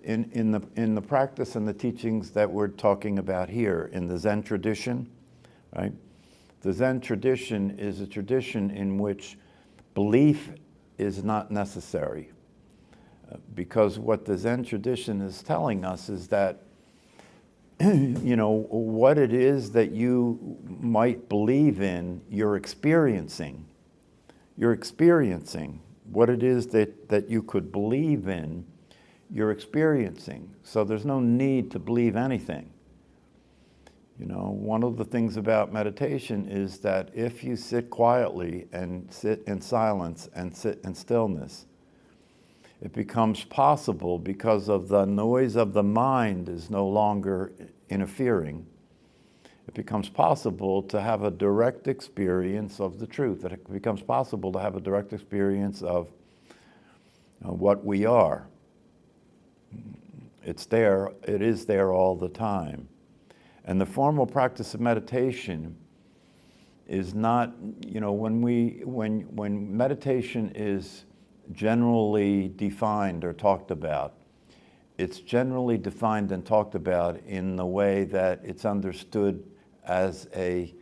in the practice and the teachings that we're talking about here in the Zen tradition, right? The Zen tradition is a tradition in which belief is not necessary. Because what the Zen tradition is telling us is that, you know, what it is that you might believe in, you're experiencing. You're experiencing. What it is that you could believe in, you're experiencing. So there's no need to believe anything. You know, one of the things about meditation is that if you sit quietly and sit in silence and sit in stillness, it becomes possible, because of the noise of the mind is no longer interfering, it becomes possible to have a direct experience of the truth. It becomes possible to have a direct experience of what we are. It's there, it is there all the time. And the formal practice of meditation is not, you know, when meditation is generally defined or talked about, it's generally defined and talked about in the way that it's understood as a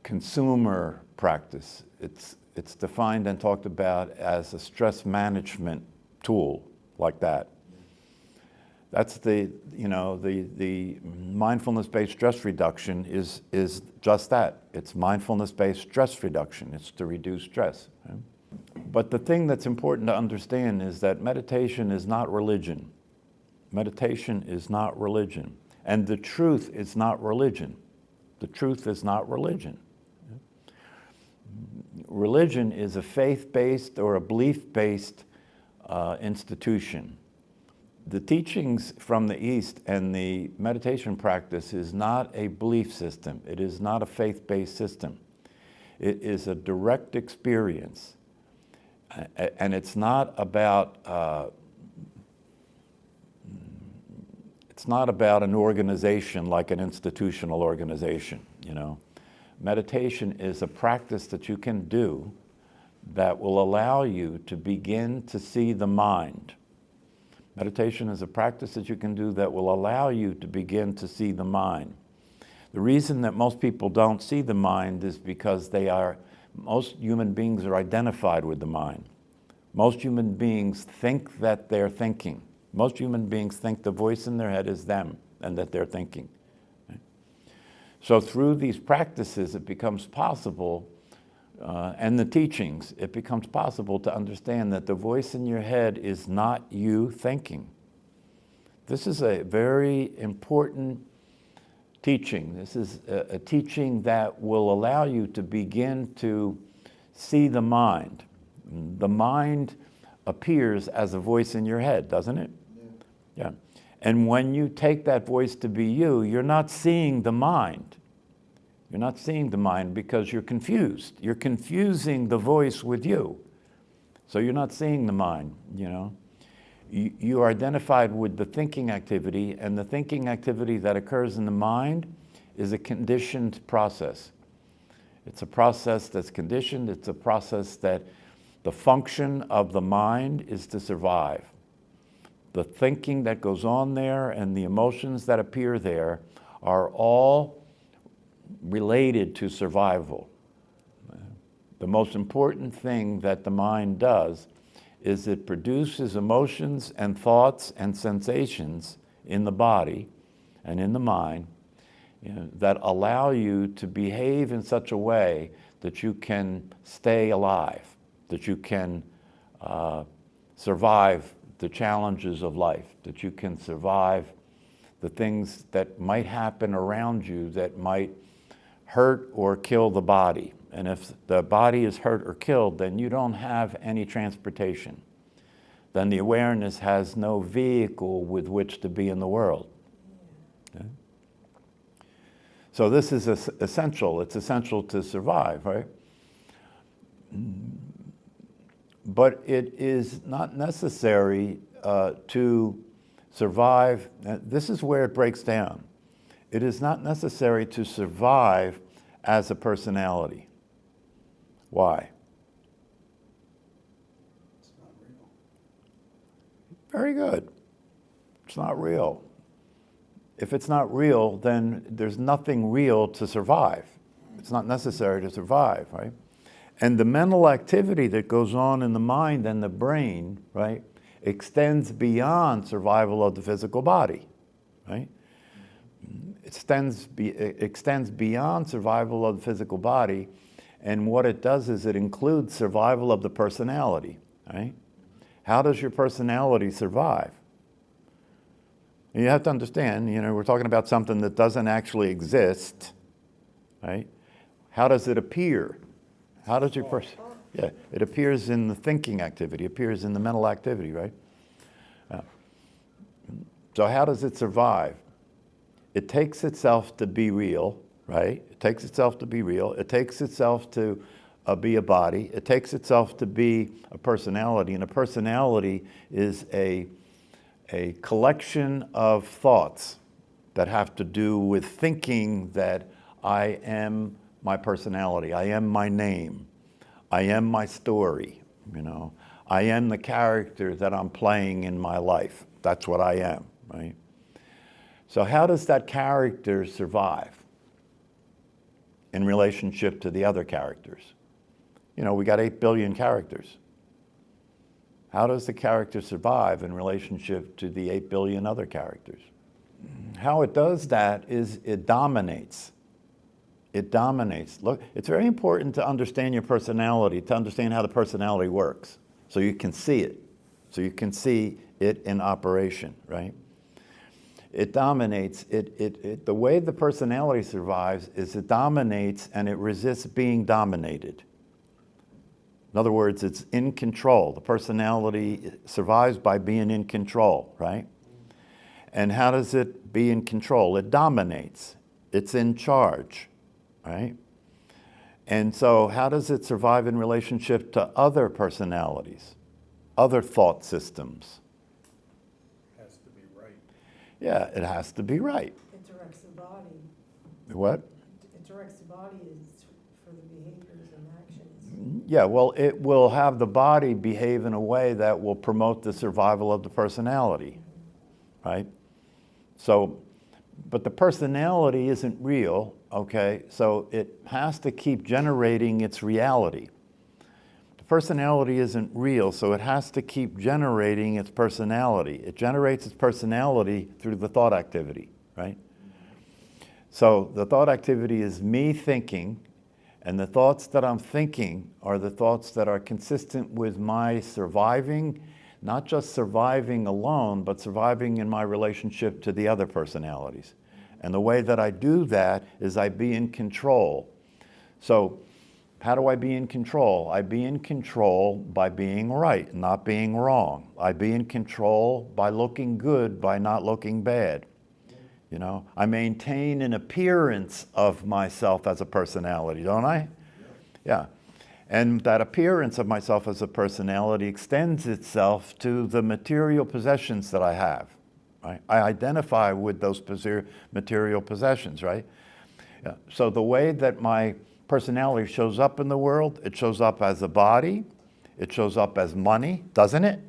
consumer practice. It's defined and talked about as a stress management tool, like that. That's the mindfulness-based stress reduction is just that. It's mindfulness-based stress reduction. It's to reduce stress. Right? But the thing that's important to understand is that meditation is not religion. Meditation is not religion. And the truth is not religion. The truth is not religion. Religion is a faith-based or a belief-based institution. The teachings from the East and the meditation practice is not a belief system. It is not a faith-based system. It is a direct experience. And it's not about an organization like an institutional organization, you know. Meditation is a practice that you can do that will allow you to begin to see the mind. Meditation is a practice that you can do that will allow you to begin to see the mind. The reason that most people don't see the mind is because most human beings are identified with the mind. Most human beings think that they're thinking. Most human beings think the voice in their head is them and that they're thinking. So through these practices, it becomes possible, and the teachings, it becomes possible to understand that the voice in your head is not you thinking. This is a very important teaching. This is a teaching that will allow you to begin to see the mind. The mind appears as a voice in your head, doesn't it? Yeah. And when you take that voice to be you, you're not seeing the mind. You're not seeing the mind because you're confused. You're confusing the voice with you. So you're not seeing the mind, you know. You are identified with the thinking activity, and the thinking activity that occurs in the mind is a conditioned process. It's a process that's conditioned. It's a process that the function of the mind is to survive. The thinking that goes on there and the emotions that appear there are all related to survival. The most important thing that the mind does is it produces emotions and thoughts and sensations in the body and in the mind, you know, that allow you to behave in such a way that you can stay alive, that you can survive the challenges of life, that you can survive the things that might happen around you that might hurt or kill the body. And if the body is hurt or killed, then you don't have any transportation. Then the awareness has no vehicle with which to be in the world. Okay? So this is essential. It's essential to survive, right? But it is not necessary to survive. This is where it breaks down. It is not necessary to survive as a personality. Why? It's not real. Very good. It's not real. If it's not real, then there's nothing real to survive. It's not necessary to survive, right? And the mental activity that goes on in the mind and the brain, right, extends beyond survival of the physical body, right? It extends beyond survival of the physical body, and what it does is it includes survival of the personality, right? How does your personality survive? You have to understand, we're talking about something that doesn't actually exist, right? How does it appear? How does your person? Yeah, it appears in the thinking activity, appears in the mental activity, right? So how does it survive? It takes itself to be real, right? It takes itself to be real. It takes itself to be a body. It takes itself to be a personality, and a personality is a collection of thoughts that have to do with thinking that I am my personality, I am my name, I am my story, I am the character that I'm playing in my life. That's what I am, right? So how does that character survive in relationship to the other characters? We got 8 billion characters. How does the character survive in relationship to the 8 billion other characters? How it does that is it dominates. It dominates. Look, it's very important to understand your personality, to understand how the personality works, so you can see it, so you can see it in operation, right? It dominates. The way the personality survives is it dominates and it resists being dominated. In other words, it's in control. The personality survives by being in control, right? And how does it be in control? It dominates. It's in charge, right? And so how does it survive in relationship to other personalities, other thought systems? It has to be right. Yeah, it has to be right. It directs the body. What? It directs the body for the behaviors and actions. Yeah, well, it will have the body behave in a way that will promote the survival of the personality, right? So, but the personality isn't real, okay? So it has to keep generating its reality. The personality isn't real, so it has to keep generating its personality. It generates its personality through the thought activity, right? So the thought activity is me thinking, and the thoughts that I'm thinking are the thoughts that are consistent with my surviving, not just surviving alone, but surviving in my relationship to the other personalities. And the way that I do that is I be in control. So how do I be in control? I be in control by being right, not being wrong. I be in control by looking good, by not looking bad. I maintain an appearance of myself as a personality, don't I? Yeah. And that appearance of myself as a personality extends itself to the material possessions that I have, right? I identify with those material possessions, right? Yeah. So the way that my personality shows up in the world, it shows up as a body, it shows up as money, doesn't it?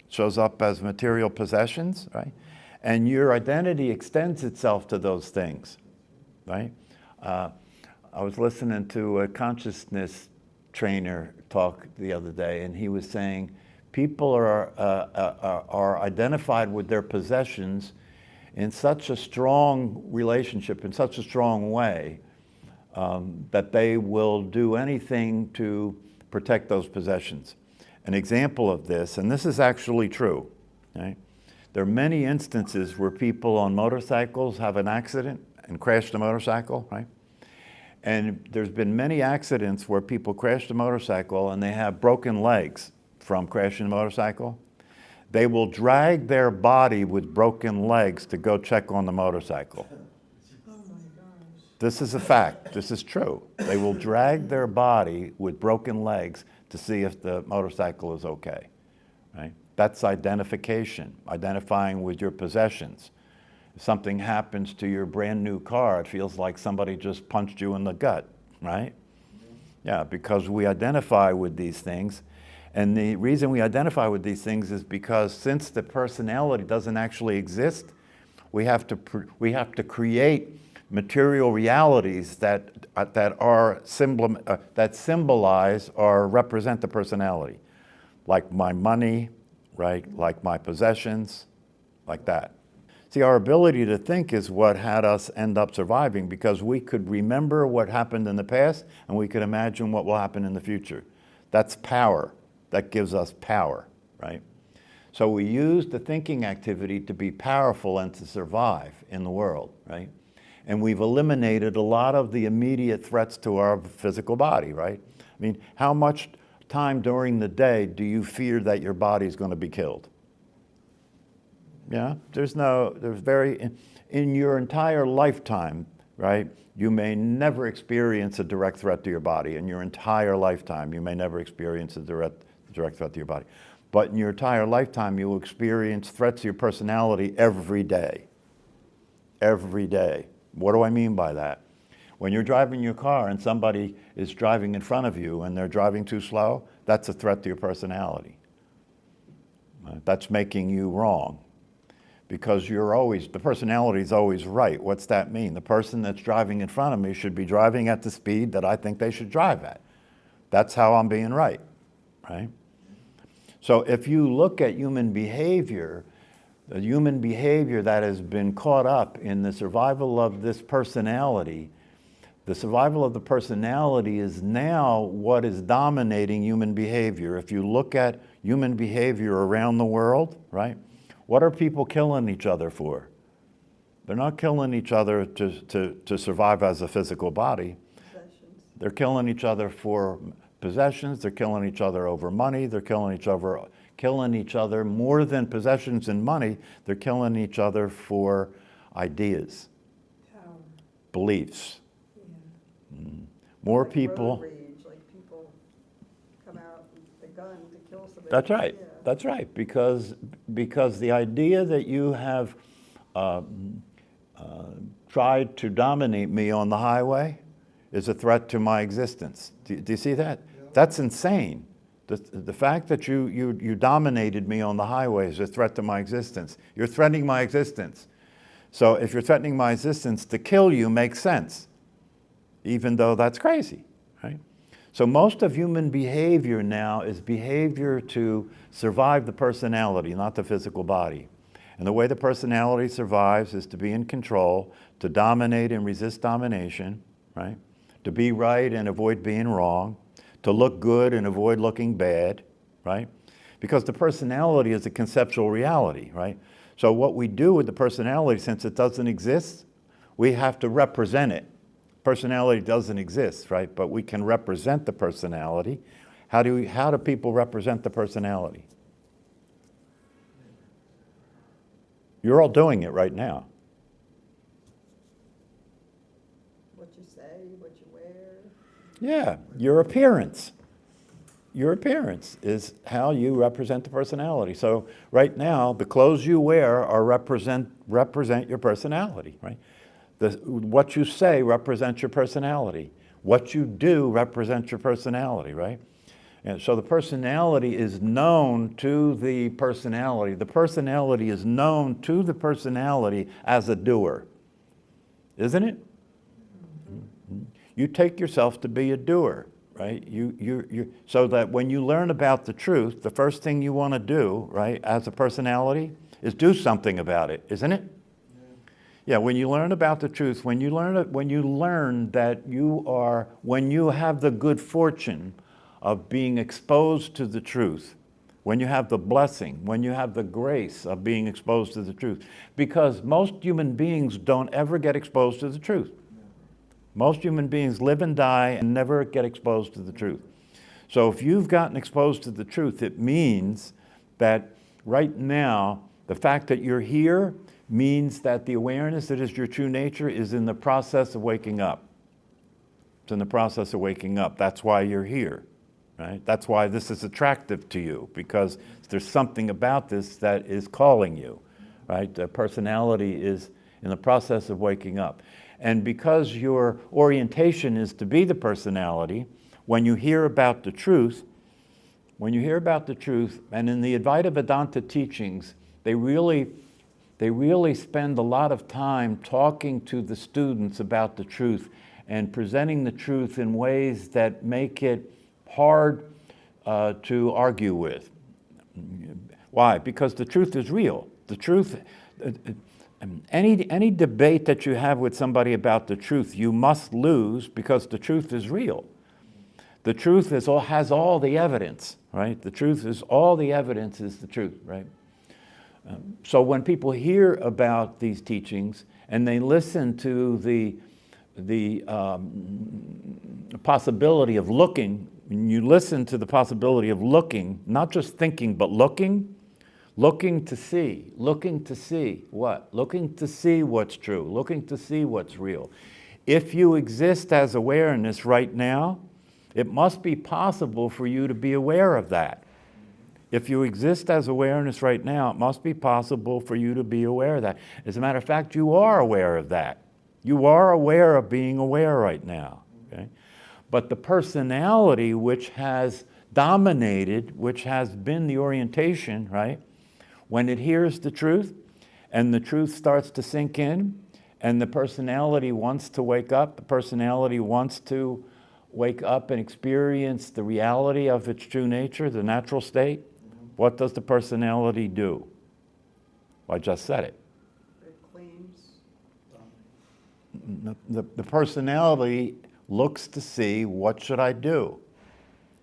It shows up as material possessions, right? And your identity extends itself to those things, right? I was listening to a consciousness trainer talk the other day, and he was saying people are identified with their possessions in such a strong relationship, in such a strong way, that they will do anything to protect those possessions. An example of this, and this is actually true, right? There are many instances where people on motorcycles have an accident and crash the motorcycle, right? And there's been many accidents where people crash the motorcycle and they have broken legs from crashing the motorcycle. They will drag their body with broken legs to go check on the motorcycle. Oh my gosh. This is a fact. This is true. They will drag their body with broken legs to see if the motorcycle is okay, right? That's identification, identifying with your possessions. If something happens to your brand new car, it feels like somebody just punched you in the gut, right? Yeah, because we identify with these things. And the reason we identify with these things is because since the personality doesn't actually exist, we have to create material realities that symbolize or represent the personality, like my money, right? Like my possessions, like that. See, our ability to think is what had us end up surviving, because we could remember what happened in the past and we could imagine what will happen in the future. That's power. That gives us power, right? So we use the thinking activity to be powerful and to survive in the world, right? And we've eliminated a lot of the immediate threats to our physical body, right? I mean, how much time during the day do you fear that your body's going to be killed? Yeah, in your entire lifetime, right? You may never experience a direct threat to your body. In your entire lifetime, you may never experience a direct threat to your body. But in your entire lifetime, you will experience threats to your personality every day. Every day. What do I mean by that? When you're driving your car and somebody is driving in front of you and they're driving too slow, that's a threat to your personality. That's making you wrong. Because the personality is always right. What's that mean? The person that's driving in front of me should be driving at the speed that I think they should drive at. That's how I'm being right, right? So if you look at human behavior, the human behavior that has been caught up in the survival of this personality, the survival of the personality is now what is dominating human behavior. If you look at human behavior around the world, right? What are people killing each other for? They're not killing each other to survive as a physical body. Possessions. They're killing each other for possessions. They're killing each other over money. They're killing each other more than possessions and money. They're killing each other for ideas, Power. beliefs. Yeah. More Like people. road rage, like people come out with a gun to kill somebody. That's right. Yeah. That's right. Because the idea that you have tried to dominate me on the highway is a threat to my existence. Do you see that? Yeah. That's insane. The fact that you dominated me on the highway is a threat to my existence. You're threatening my existence. So if you're threatening my existence, to kill you makes sense, even though that's crazy, right? So most of human behavior now is behavior to survive the personality, not the physical body. And the way the personality survives is to be in control, to dominate and resist domination, right? To be right and avoid being wrong, to look good and avoid looking bad, right? Because the personality is a conceptual reality, right? So what we do with the personality, since it doesn't exist, we have to represent it. Personality doesn't exist, right? But we can represent the personality. How do people represent the personality? You're all doing it right now. What you say, what you wear. Yeah, your appearance. Your appearance is how you represent the personality. So right now, the clothes you wear are represent your personality, right? What you say represents your personality. What you do represents your personality, right? And so the personality is known to the personality. The personality is known to the personality as a doer, isn't it? You take yourself to be a doer, right? So that when you learn about the truth, the first thing you want to do, right, as a personality, is do something about it, isn't it? Yeah, when you learn about the truth, when you learn that when you have the good fortune of being exposed to the truth, when you have the blessing, when you have the grace of being exposed to the truth, because most human beings don't ever get exposed to the truth. Most human beings live and die and never get exposed to the truth. So if you've gotten exposed to the truth, it means that right now, the fact that you're here means that the awareness that is your true nature is in the process of waking up. It's in the process of waking up. That's why you're here, right? That's why this is attractive to you, because there's something about this that is calling you, right? The personality is in the process of waking up. And because your orientation is to be the personality, when you hear about the truth, when you hear about the truth, and in the Advaita Vedanta teachings, they really spend a lot of time talking to the students about the truth and presenting the truth in ways that make it hard to argue with. Why? Because the truth is real. The truth, any debate that you have with somebody about the truth, you must lose because the truth is real. The truth has all the evidence, right? The truth is all the evidence is the truth, right? So when people hear about these teachings and they listen to the possibility of looking, when you listen to the possibility of looking, not just thinking, but looking to see what? Looking to see what's true, looking to see what's real. If you exist as awareness right now, it must be possible for you to be aware of that. If you exist as awareness right now, it must be possible for you to be aware of that. As a matter of fact, you are aware of that. You are aware of being aware right now. Okay? But the personality which has dominated, which has been the orientation, right? When it hears the truth and the truth starts to sink in and the personality wants to wake up, the personality wants to wake up and experience the reality of its true nature, the natural state, what does the personality do? Well, I just said it. It claims. The personality looks to see, what should I do?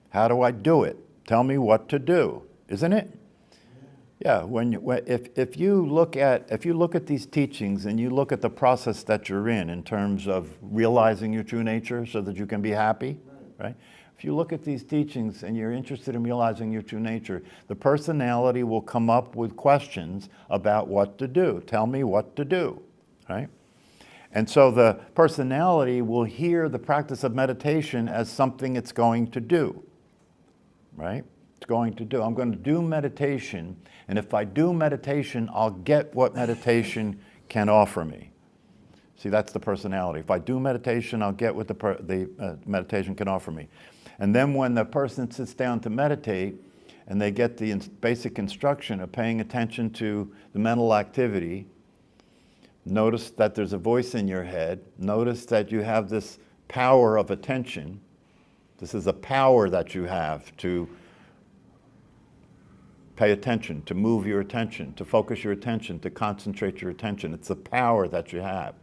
How do I do it? Tell me what to do, isn't it? Yeah, if you look at these teachings and you look at the process that you're in terms of realizing your true nature so that you can be happy, right? If you look at these teachings and you're interested in realizing your true nature, the personality will come up with questions about what to do. Tell me what to do, right? And so the personality will hear the practice of meditation as something it's going to do, right? It's going to do. I'm going to do meditation, and if I do meditation, I'll get what meditation can offer me. See, that's the personality. If I do meditation, I'll get what the meditation can offer me. And then when the person sits down to meditate, and they get the basic instruction of paying attention to the mental activity, notice that there's a voice in your head. Notice that you have this power of attention. This is a power that you have to pay attention, to move your attention, to focus your attention, to concentrate your attention. It's a power that you have.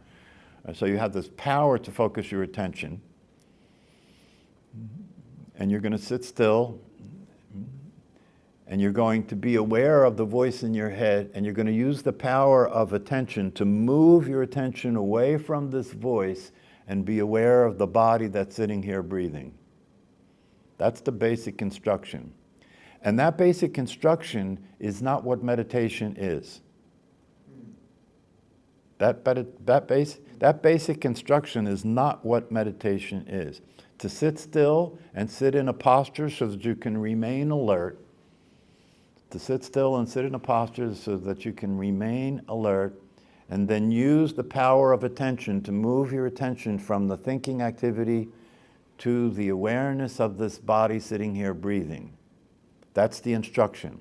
So you have this power to focus your attention. And you're going to sit still. And you're going to be aware of the voice in your head, and you're going to use the power of attention to move your attention away from this voice and be aware of the body that's sitting here breathing. That's the basic instruction. And that basic instruction is not what meditation is. That basic instruction is not what meditation is. To sit still and sit in a posture so that you can remain alert. To sit still and sit in a posture so that you can remain alert, and then use the power of attention to move your attention from the thinking activity to the awareness of this body sitting here breathing. That's the instruction.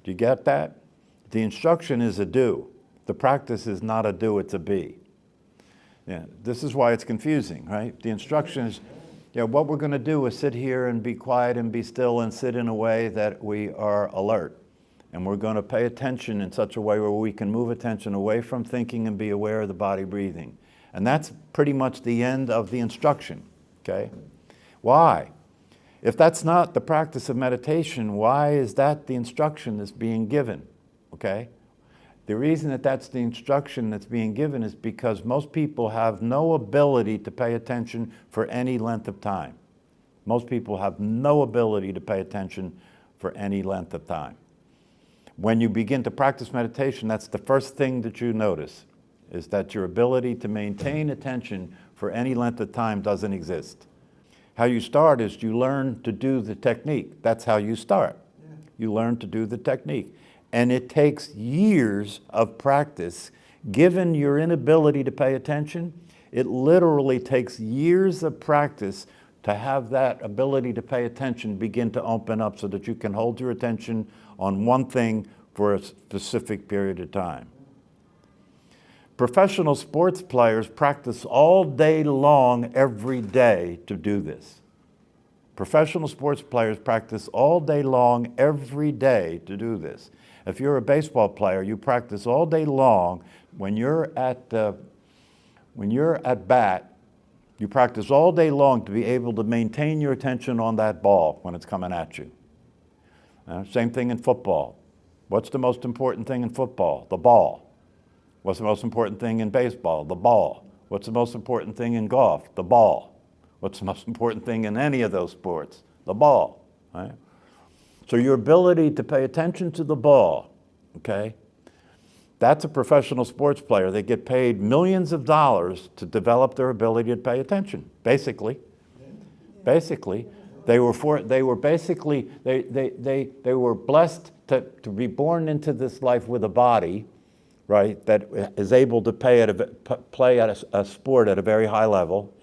Do you get that? The instruction is a do. The practice is not a do, it's a be. Yeah, this is why it's confusing, right? The instruction is, what we're going to do is sit here and be quiet and be still and sit in a way that we are alert. And we're going to pay attention in such a way where we can move attention away from thinking and be aware of the body breathing. And that's pretty much the end of the instruction, okay? Why? If that's not the practice of meditation, why is that the instruction that's being given, okay? The reason that that's the instruction that's being given is because most people have no ability to pay attention for any length of time. Most people have no ability to pay attention for any length of time. When you begin to practice meditation, that's the first thing that you notice, is that your ability to maintain attention for any length of time doesn't exist. How you start is you learn to do the technique. That's how you start. Yeah. You learn to do the technique. And it takes years of practice. Given your inability to pay attention, it literally takes years of practice to have that ability to pay attention begin to open up so that you can hold your attention on one thing for a specific period of time. Professional sports players practice all day long every day to do this. Professional sports players practice all day long every day to do this. If you're a baseball player, you practice all day long. When you're at bat, you practice all day long to be able to maintain your attention on that ball when it's coming at you. Same thing in football. What's the most important thing in football? The ball. What's the most important thing in baseball? The ball. What's the most important thing in golf? The ball. What's the most important thing in any of those sports? The ball, right? So your ability to pay attention to the ball, okay? That's a professional sports player. They get paid millions of dollars to develop their ability to pay attention, basically. Basically, they were blessed to be born into this life with a body, right, that is able to play at a sport at a very high level.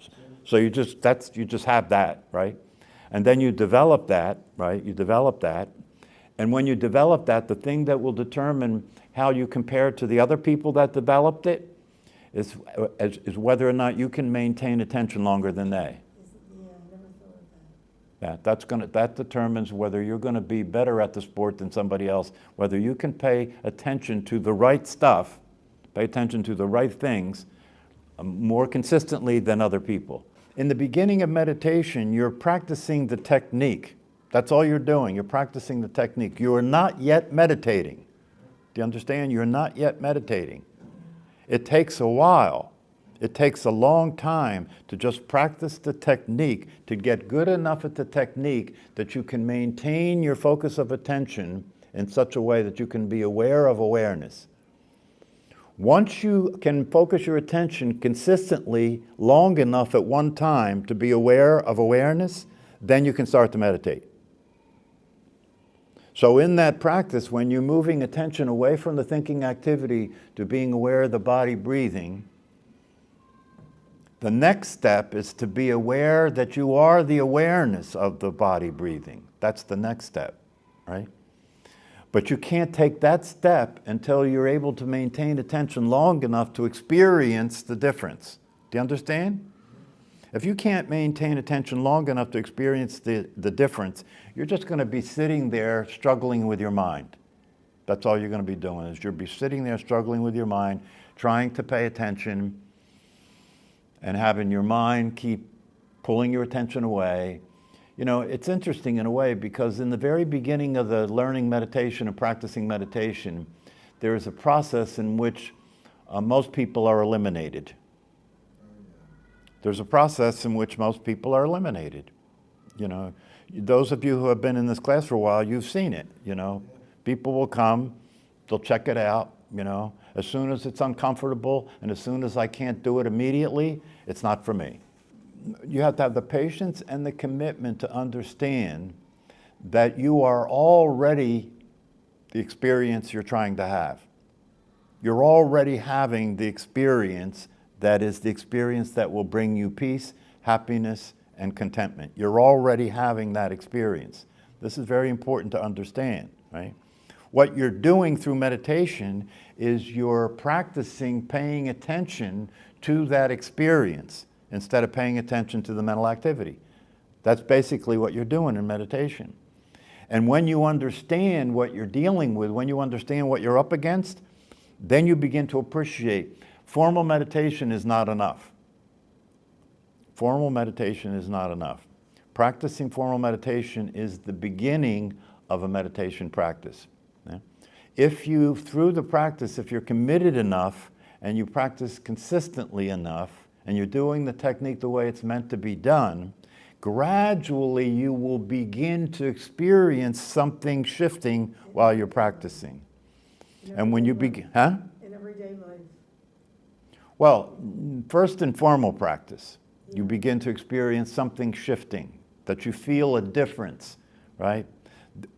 So you just have that, right? And then you develop that, right? You develop that. And when you develop that, the thing that will determine how you compare to the other people that developed it is whether or not you can maintain attention longer than they. Yeah, I never thought of that. That determines whether you're going to be better at the sport than somebody else, whether you can pay attention to the right stuff, pay attention to the right things more consistently than other people. In the beginning of meditation, you're practicing the technique. That's all you're doing. You're practicing the technique. You are not yet meditating. Do you understand? You're not yet meditating. It takes a while. It takes a long time to just practice the technique, to get good enough at the technique that you can maintain your focus of attention in such a way that you can be aware of awareness. Once you can focus your attention consistently long enough at one time to be aware of awareness, then you can start to meditate. So in that practice, when you're moving attention away from the thinking activity to being aware of the body breathing, the next step is to be aware that you are the awareness of the body breathing. That's the next step, right? But you can't take that step until you're able to maintain attention long enough to experience the difference. Do you understand? If you can't maintain attention long enough to experience the difference, you're just going to be sitting there struggling with your mind. That's all you're going to be doing, is you'll be sitting there struggling with your mind, trying to pay attention, and having your mind keep pulling your attention away. You know, it's interesting in a way because in the very beginning of the learning meditation and practicing meditation, there is a process in which most people are eliminated. There's a process in which most people are eliminated. You know, those of you who have been in this class for a while, you've seen it, you know. People will come, they'll check it out, you know. As soon as it's uncomfortable and as soon as I can't do it immediately, it's not for me. You have to have the patience and the commitment to understand that you are already the experience you're trying to have. You're already having the experience that is the experience that will bring you peace, happiness, and contentment. You're already having that experience. This is very important to understand, right? What you're doing through meditation is you're practicing paying attention to that experience instead of paying attention to the mental activity. That's basically what you're doing in meditation. And when you understand what you're dealing with, when you understand what you're up against, then you begin to appreciate. Formal meditation is not enough. Formal meditation is not enough. Practicing formal meditation is the beginning of a meditation practice. If you, through the practice, if you're committed enough and you practice consistently enough, and you're doing the technique the way it's meant to be done, gradually you will begin to experience something shifting while you're practicing. And when you begin, In everyday life. Well, first in formal practice, you begin to experience something shifting, that you feel a difference, right?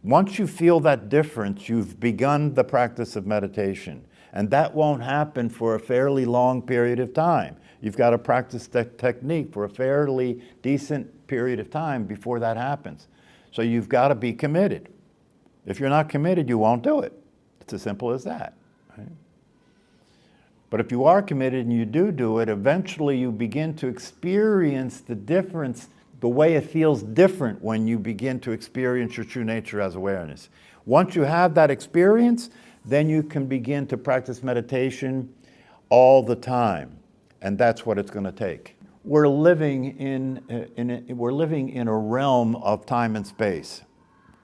Once you feel that difference, you've begun the practice of meditation. And that won't happen for a fairly long period of time. You've got to practice that technique for a fairly decent period of time before that happens. So you've got to be committed. If you're not committed, you won't do it. It's as simple as that. Right? But if you are committed and you do it, eventually you begin to experience the difference, the way it feels different when you begin to experience your true nature as awareness. Once you have that experience, then you can begin to practice meditation all the time. And that's what it's going to take. We're living in a realm of time and space.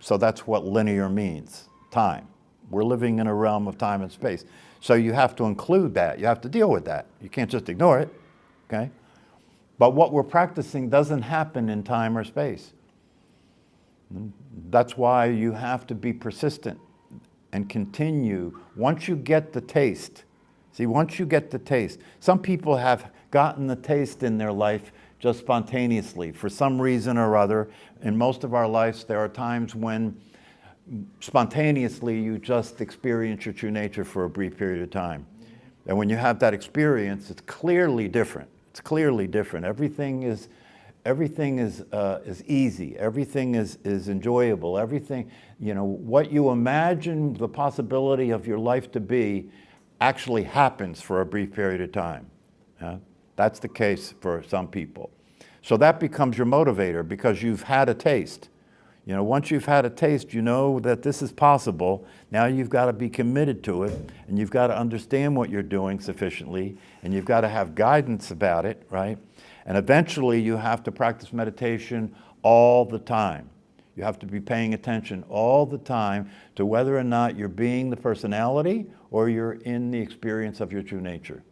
So that's what linear means, time. We're living in a realm of time and space. So you have to include that. You have to deal with that. You can't just ignore it, okay? But what we're practicing doesn't happen in time or space. That's why you have to be persistent and continue. Once you get the taste, once you get the taste, some people have gotten the taste in their life just spontaneously for some reason or other. In most of our lives, there are times when spontaneously you just experience your true nature for a brief period of time. And when you have that experience, it's clearly different. It's clearly different. Everything is easy. Everything is enjoyable. Everything, what you imagine the possibility of your life to be actually happens for a brief period of time. That's the case for some people. So that becomes your motivator because you've had a taste. Once you've had a taste, you know that this is possible. Now you've got to be committed to it, and you've got to understand what you're doing sufficiently, and you've got to have guidance about it, right? And eventually you have to practice meditation all the time. You have to be paying attention all the time to whether or not you're being the personality or you're in the experience of your true nature.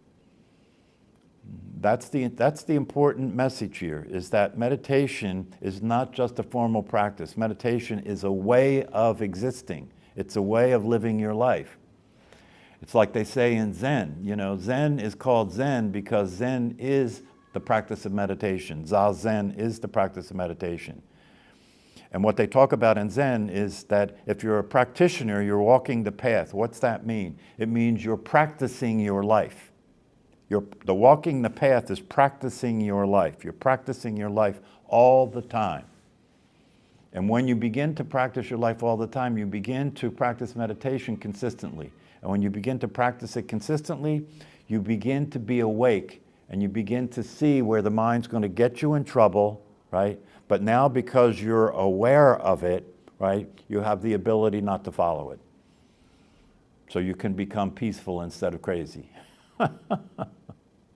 That's the important message here, is that meditation is not just a formal practice. Meditation is a way of existing. It's a way of living your life. It's like they say in Zen. Zen is called Zen because Zen is the practice of meditation. Zazen is the practice of meditation. And what they talk about in Zen is that if you're a practitioner, you're walking the path. What's that mean? It means you're practicing your life. The walking the path is practicing your life. You're practicing your life all the time. And when you begin to practice your life all the time, you begin to practice meditation consistently. And when you begin to practice it consistently, you begin to be awake and you begin to see where the mind's going to get you in trouble, right? But now because you're aware of it, right, you have the ability not to follow it. So you can become peaceful instead of crazy.